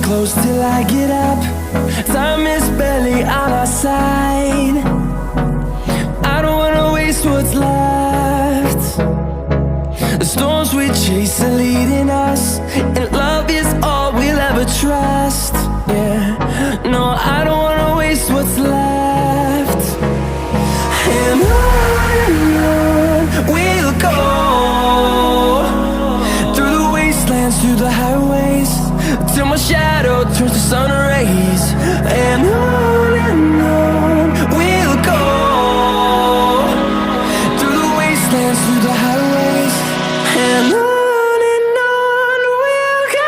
close till I get up. Time is barely on our side. I don't wanna waste what's left. The storms we chase are leading us, and love is all we'll ever trust. Yeah, no, I don't wanna waste what's left. And on we'll go, through the wastelands, through the highways, till my shadow turns to sun rays. And on we'll go, through the wastelands, through the highways, and on we'll go.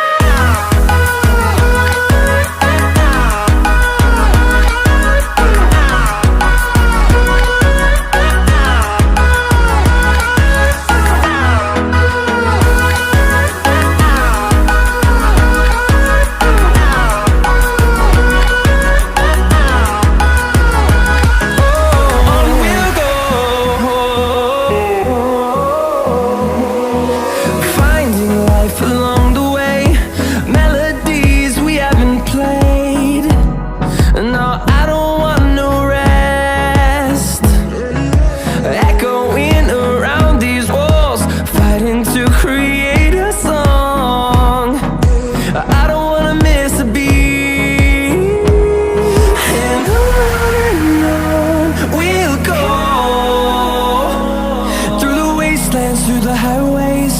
Through the highways,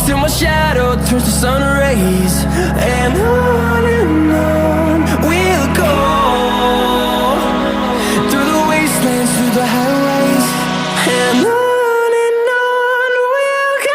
till my shadow turns to sun rays. And on we'll go, through the wastelands, through the highways, and on we'll go.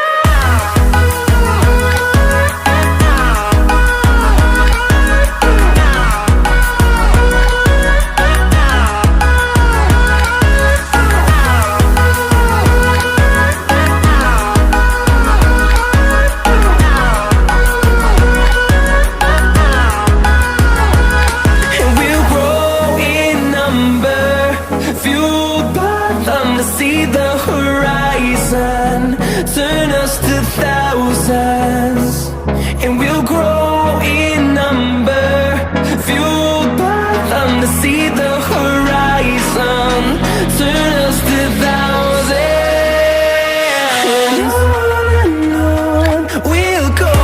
See the horizon, turn us to thousands, and we'll grow in number, fueled by them. To see the horizon, turn us to thousands, and on we'll go,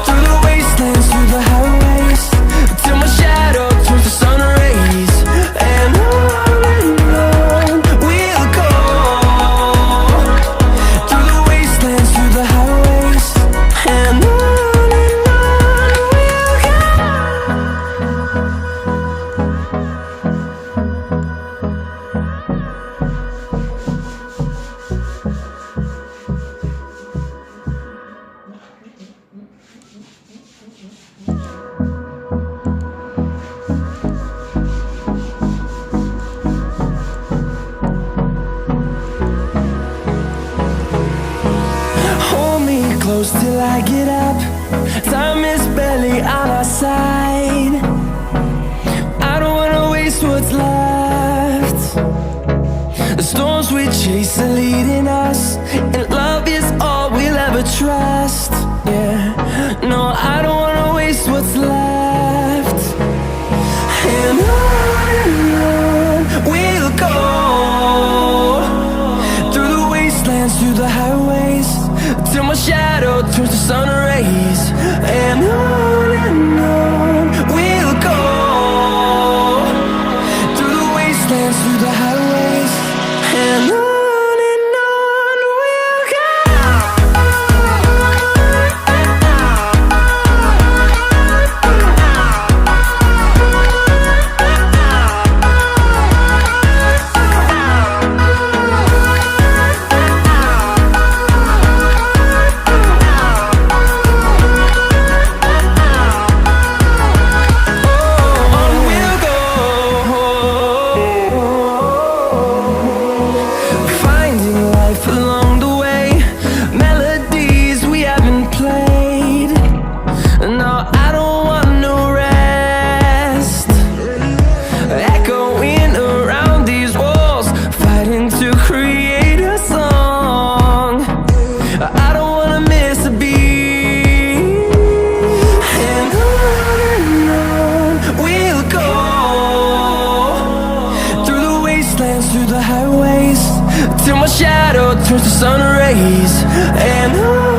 through the wastelands, through the highways, till my shadow turns to sun rays. And close till I get up. Time is barely on our side. I don't wanna waste what's left. The storms we chase are leading us, and love is all we'll ever trust. Yeah, no, I don't wanna waste what's left. And on we'll go, through the wastelands, through the highways, till my shadow turns to sun rays. And on we'll go, through the wastelands, through the highways, and on. till my shadow turns to sun rays. And